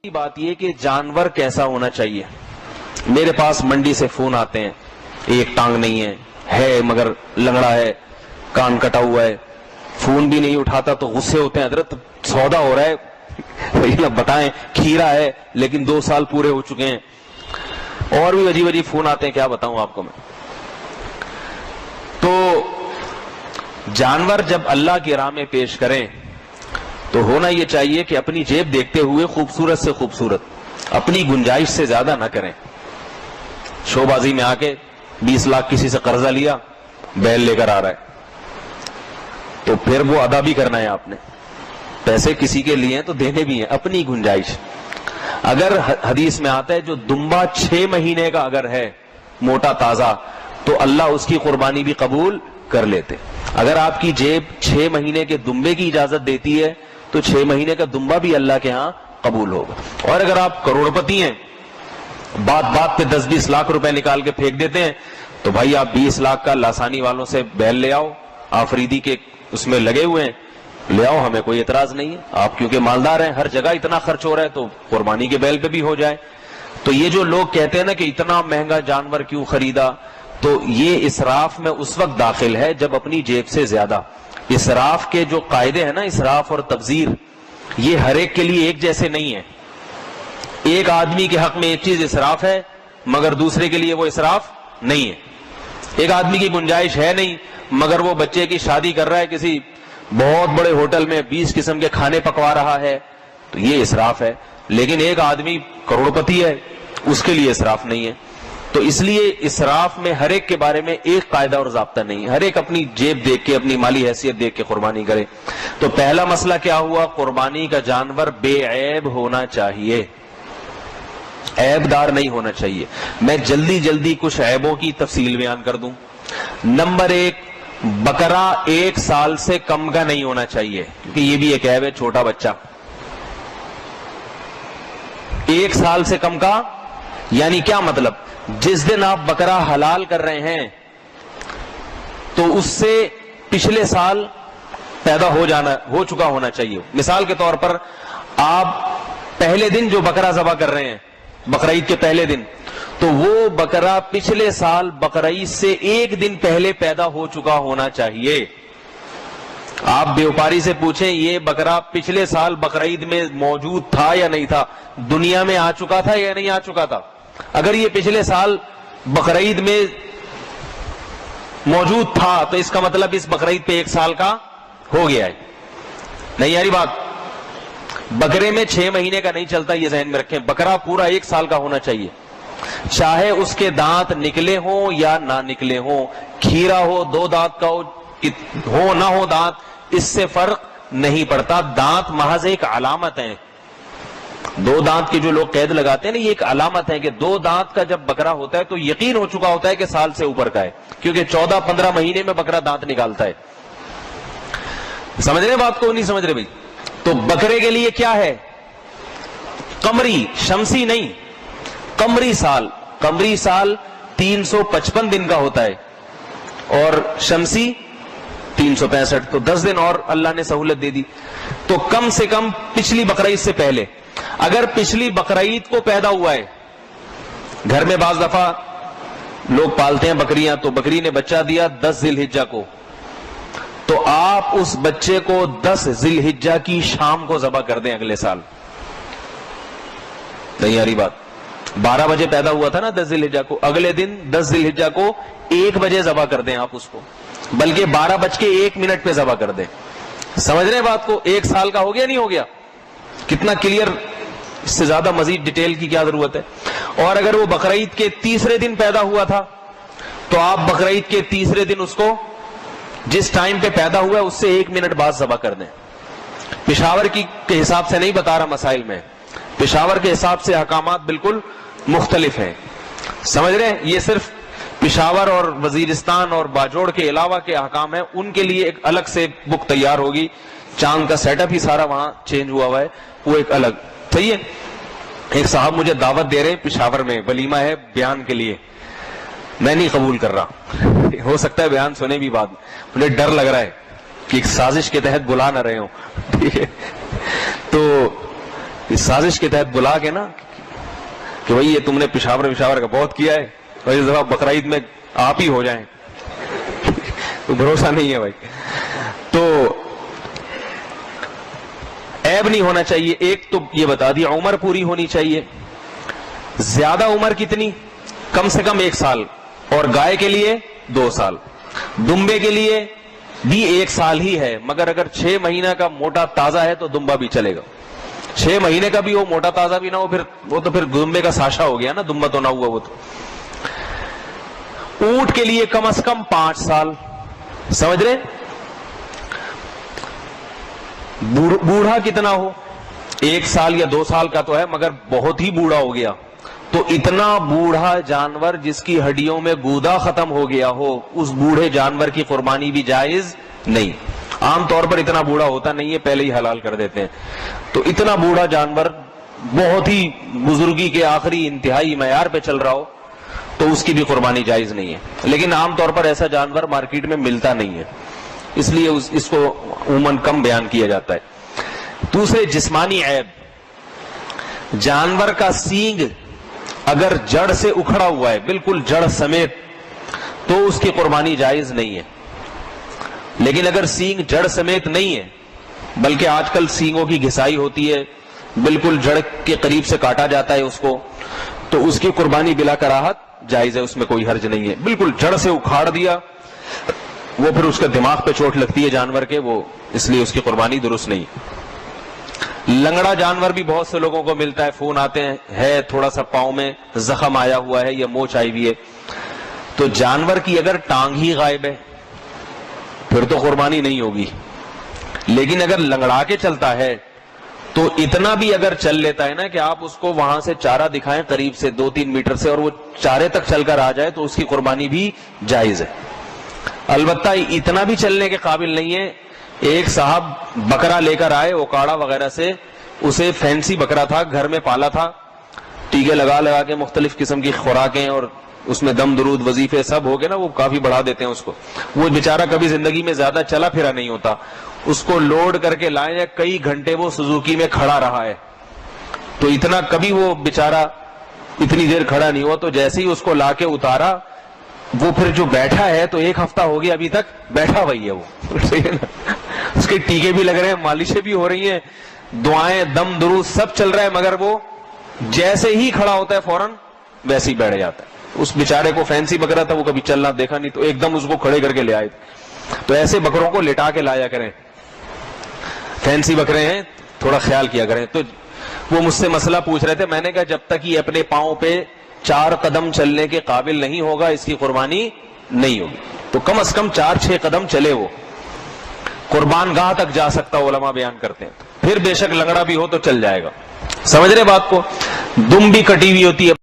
بات یہ کہ جانور کیسا ہونا چاہیے. میرے پاس منڈی سے فون آتے ہیں, ایک ٹانگ نہیں ہے مگر لنگڑا ہے, کان کٹا ہوا ہے, فون بھی نہیں اٹھاتا تو غصے ہوتے ہیں, حضرت سودا ہو رہا ہے بتائیں, کھیرا ہے لیکن 2 سال پورے ہو چکے ہیں. اور بھی عجیب عجیب فون آتے ہیں, کیا بتاؤں آپ کو میں. تو جانور جب اللہ کی راہ میں پیش کریں تو ہونا یہ چاہیے کہ اپنی جیب دیکھتے ہوئے خوبصورت سے خوبصورت, اپنی گنجائش سے زیادہ نہ کریں. شو بازی میں آ کے 20 لاکھ کسی سے قرضہ لیا, بیل لے کر آ رہا ہے, تو پھر وہ ادا بھی کرنا ہے آپ نے. پیسے کسی کے لیے ہیں تو دینے بھی ہیں, اپنی گنجائش. اگر حدیث میں آتا ہے جو دمبا 6 مہینے کا اگر ہے موٹا تازہ, تو اللہ اس کی قربانی بھی قبول کر لیتے. اگر آپ کی جیب 6 مہینے کے دمبے کی اجازت دیتی ہے تو 6 مہینے کا دمبا بھی اللہ کے ہاں قبول ہوگا. اور اگر آپ کروڑپتی ہیں, بات بات پہ 10-20 لاکھ روپے نکال کے پھینک دیتے ہیں, تو بھائی آپ 20 لاکھ کا لاسانی والوں سے بیل لے آؤ, آفریدی کے اس میں لگے ہوئے ہیں, لے آؤ, ہمیں کوئی اعتراض نہیں ہے. آپ کیونکہ مالدار ہیں, ہر جگہ اتنا خرچ ہو رہا ہے تو قربانی کے بیل پہ بھی ہو جائے. تو یہ جو لوگ کہتے ہیں نا کہ اتنا مہنگا جانور کیوں خریدا, تو یہ اسراف میں اس وقت داخل ہے جب اپنی جیب سے زیادہ. اسراف کے جو قاعدے ہیں نا, اسراف اور تبذیر, یہ ہر ایک کے لیے ایک جیسے نہیں ہیں. ایک آدمی کے حق میں ایک چیز اسراف ہے مگر دوسرے کے لیے وہ اسراف نہیں ہے. ایک آدمی کی گنجائش ہے نہیں مگر وہ بچے کی شادی کر رہا ہے, کسی بہت بڑے ہوٹل میں 20 قسم کے کھانے پکوا رہا ہے, تو یہ اسراف ہے. لیکن ایک آدمی کروڑپتی ہے, اس کے لیے اسراف نہیں ہے. تو اس لیے اسراف میں ہر ایک کے بارے میں ایک قاعدہ اور ضابطہ نہیں ہے. ہر ایک اپنی جیب دیکھ کے, اپنی مالی حیثیت دیکھ کے قربانی کرے. تو پہلا مسئلہ کیا ہوا, قربانی کا جانور بے عیب ہونا چاہیے, عیب دار نہیں ہونا چاہیے. میں جلدی کچھ عیبوں کی تفصیل بیان کر دوں. نمبر 1, بکرا 1 سال سے کم کا نہیں ہونا چاہیے, کیونکہ یہ بھی ایک عیب ہے. چھوٹا بچہ 1 سال سے کم کا یعنی کیا مطلب, جس دن آپ بکرا حلال کر رہے ہیں تو اس سے پچھلے سال پیدا ہو چکا ہونا چاہیے. مثال کے طور پر آپ پہلے دن جو بکرا ذبح کر رہے ہیں بقرعید کے پہلے دن, تو وہ بکرا پچھلے سال بقرعید سے 1 دن پہلے پیدا ہو چکا ہونا چاہیے. آپ بیوپاری سے پوچھیں یہ بکرا پچھلے سال بقرعید میں موجود تھا یا نہیں تھا, دنیا میں آ چکا تھا یا نہیں آ چکا تھا. اگر یہ پچھلے سال بقرعید میں موجود تھا تو اس کا مطلب اس بقرعید پہ 1 سال کا ہو گیا ہے. نہیں یاری بات, بکرے میں 6 مہینے کا نہیں چلتا, یہ ذہن میں رکھیں. بکرا پورا 1 سال کا ہونا چاہیے, چاہے اس کے دانت نکلے ہوں یا نہ نکلے ہوں, کھیرا ہو, 2 دانت کا ہو نہ ہو دانت, اس سے فرق نہیں پڑتا. دانت محض ایک علامت ہے. 2 دانت کے جو لوگ قید لگاتے ہیں نا, یہ ایک علامت ہے کہ 2 دانت کا جب بکرا ہوتا ہے تو یقین ہو چکا ہوتا ہے کہ سال سے اوپر کا ہے, کیونکہ 14-15 مہینے میں بکرا دانت نکالتا ہے. سمجھ رہے بات کو, نہیں سمجھ رہے بھائی. تو بکرے کے لیے کیا ہے, قمری, شمسی نہیں, قمری سال. قمری سال 355 دن کا ہوتا ہے اور شمسی 365, تو 10 دن اور اللہ نے سہولت دے دی. تو کم سے کم پچھلی بقرعید سے پہلے, اگر پچھلی بقرعید کو پیدا ہوا ہے, گھر میں بعض دفعہ لوگ پالتے ہیں بکریاں, تو بکری نے بچہ دیا 10 ذی الحجہ کو, تو آپ اس بچے کو 10 ذی الحجہ کی شام کو ذبح کر دیں اگلے سال. تیاری بات, 12 بجے پیدا ہوا تھا نا 10 ذی الحجہ کو, اگلے دن 10 ذی الحجہ کو 1 بجے ذبح کر دیں آپ اس کو, بلکہ 12:01 پہ ذبح کر دیں. سمجھ رہے ہیں بات کو, 1 سال کا ہو گیا نہیں ہو گیا. کتنا کلیئر, اس سے زیادہ مزید ڈیٹیل کی کیا ضرورت ہے. اور اگر وہ بقرعید کے تیسرے دن پیدا ہوا تھا تو آپ بقرعید کے تیسرے دن اس کو جس ٹائم پہ پیدا ہوا ہے اس سے 1 منٹ بعد ذبح کر دیں. پشاور کے حساب سے نہیں بتا رہا مسائل میں, پشاور کے حساب سے احکامات بالکل مختلف ہیں. سمجھ رہے ہیں, یہ صرف پشاور اور وزیرستان اور باجوڑ کے علاوہ کے احکام ہیں, ان کے لیے ایک الگ سے بک تیار ہوگی. چاند کا سیٹ اپ ہی سارا وہاں چینج ہوا ہوا ہے, وہ ایک الگ. صحیح ہے. ایک صاحب مجھے دعوت دے رہے ہیں پشاور میں, ولیمہ ہے بیان کے لیے, میں نہیں قبول کر رہا. ہو سکتا ہے بیان سنے بھی بعد میں, مجھے ڈر لگ رہا ہے کہ ایک سازش کے تحت بلا نہ رہے ہوں. ٹھیک ہے, تو اس سازش کے تحت بلا کے نا کہ بھئی یہ تم نے پشاور کا بہت کیا ہے اور اس دفعہ بقرعید میں آپ ہی ہو جائیں، تو بھروسہ نہیں ہے بھائی. تو عیب نہیں ہونا چاہیے. ایک تو یہ بتا دیا عمر پوری ہونی چاہیے. زیادہ عمر کتنی؟ کم سے کم 1 سال، اور گائے کے لیے 2 سال، دمبے کے لیے بھی 1 سال ہی ہے، مگر اگر 6 مہینہ کا موٹا تازہ ہے تو دمبا بھی چلے گا. 6 مہینے کا بھی ہو، موٹا تازہ بھی نہ ہو، پھر وہ تو پھر دمبے کا ساشا ہو گیا نا، دمبا تو نہ ہوا وہ تو. اونٹ کے لیے کم از کم 5 سال. سمجھ رہے؟ بوڑھا کتنا ہو؟ 1 سال یا 2 سال کا تو ہے، مگر بہت ہی بوڑھا ہو گیا تو اتنا بوڑھا جانور جس کی ہڈیوں میں گودا ختم ہو گیا ہو، اس بوڑھے جانور کی قربانی بھی جائز نہیں. عام طور پر اتنا بوڑھا ہوتا نہیں ہے، پہلے ہی حلال کر دیتے ہیں. تو اتنا بوڑھا جانور بہت ہی بزرگی کے آخری انتہائی معیار پہ چل رہا ہو تو اس کی بھی قربانی جائز نہیں ہے. لیکن عام طور پر ایسا جانور مارکیٹ میں ملتا نہیں ہے، اس لیے اس کو عموماً کم بیان کیا جاتا ہے. دوسرے جسمانی عیب، جانور کا سینگ اگر جڑ سے اکھڑا ہوا ہے، بالکل جڑ سمیت، تو اس کی قربانی جائز نہیں ہے. لیکن اگر سینگ جڑ سمیت نہیں ہے، بلکہ آج کل سینگوں کی گھسائی ہوتی ہے، بالکل جڑ کے قریب سے کاٹا جاتا ہے اس کو، تو اس کی قربانی بلا کراہت جائز ہے، اس میں کوئی حرج نہیں ہے. بالکل جڑ سے اکھاڑ دیا، وہ پھر اس کا دماغ پہ چوٹ لگتی ہے جانور کے، وہ اس لیے اس کی قربانی درست نہیں. لنگڑا جانور بھی بہت سے لوگوں کو ملتا ہے، فون آتے ہیں ہے تھوڑا سا پاؤں میں زخم آیا ہوا ہے یا موچ آئی ہوئی ہے، تو جانور کی اگر ٹانگ ہی غائب ہے پھر تو قربانی نہیں ہوگی. لیکن اگر لنگڑا کے چلتا ہے تو اتنا بھی اگر چل لیتا ہے نا کہ آپ اس کو وہاں سے چارہ دکھائیں قریب سے 2-3 میٹر سے، اور وہ چارے تک چل کر آ جائے، تو اس کی قربانی بھی جائز ہے. البتہ اتنا بھی چلنے کے قابل نہیں ہے. ایک صاحب بکرا لے کر آئے اوکاڑا وغیرہ سے، اسے فینسی بکرا تھا، گھر میں پالا تھا، ٹیکے لگا کے مختلف قسم کی خوراکیں اور اس میں دم درود وظیفے سب ہو گئے نا، وہ کافی بڑھا دیتے ہیں اس کو. وہ بیچارہ کبھی زندگی میں زیادہ چلا پھرا نہیں ہوتا، اس کو لوڈ کر کے لائے، کئی گھنٹے وہ سوزوکی میں کھڑا رہا ہے. تو اتنا کبھی وہ بیچارہ اتنی دیر کھڑا نہیں ہوا. تو جیسے ہی اس کو لا کے اتارا، وہ پھر جو بیٹھا ہے تو 1 ہفتہ ہو گیا ابھی تک بیٹھا وہی ہے وہ. اس کے ٹیکے بھی لگ رہے ہیں، مالشیں بھی ہو رہی ہیں، دعائیں دم درود سب چل رہا ہے، مگر وہ جیسے ہی کھڑا ہوتا ہے فوراً ویسے ہی بیٹھ جاتا ہے. اس بیچارے کو فینسی بکرا تھا، وہ کبھی چلنا دیکھا نہیں، تو ایک دم اس کو کھڑے کر کے لے آئے. تو ایسے بکروں کو لٹا کے لایا کریں، فینسی بکرے ہیں تھوڑا خیال کیا کریں. تو وہ مجھ سے مسئلہ پوچھ رہے تھے، میں نے کہا جب تک یہ اپنے پاؤں پہ 4 قدم چلنے کے قابل نہیں ہوگا اس کی قربانی نہیں ہوگی. تو کم از کم 4-6 قدم چلے، وہ قربان گاہ تک جا سکتا، علماء بیان کرتے ہیں. پھر بے شک لنگڑا بھی ہو تو چل جائے گا. سمجھ رہے بات کو؟ دم بھی کٹی ہوئی ہوتی ہے.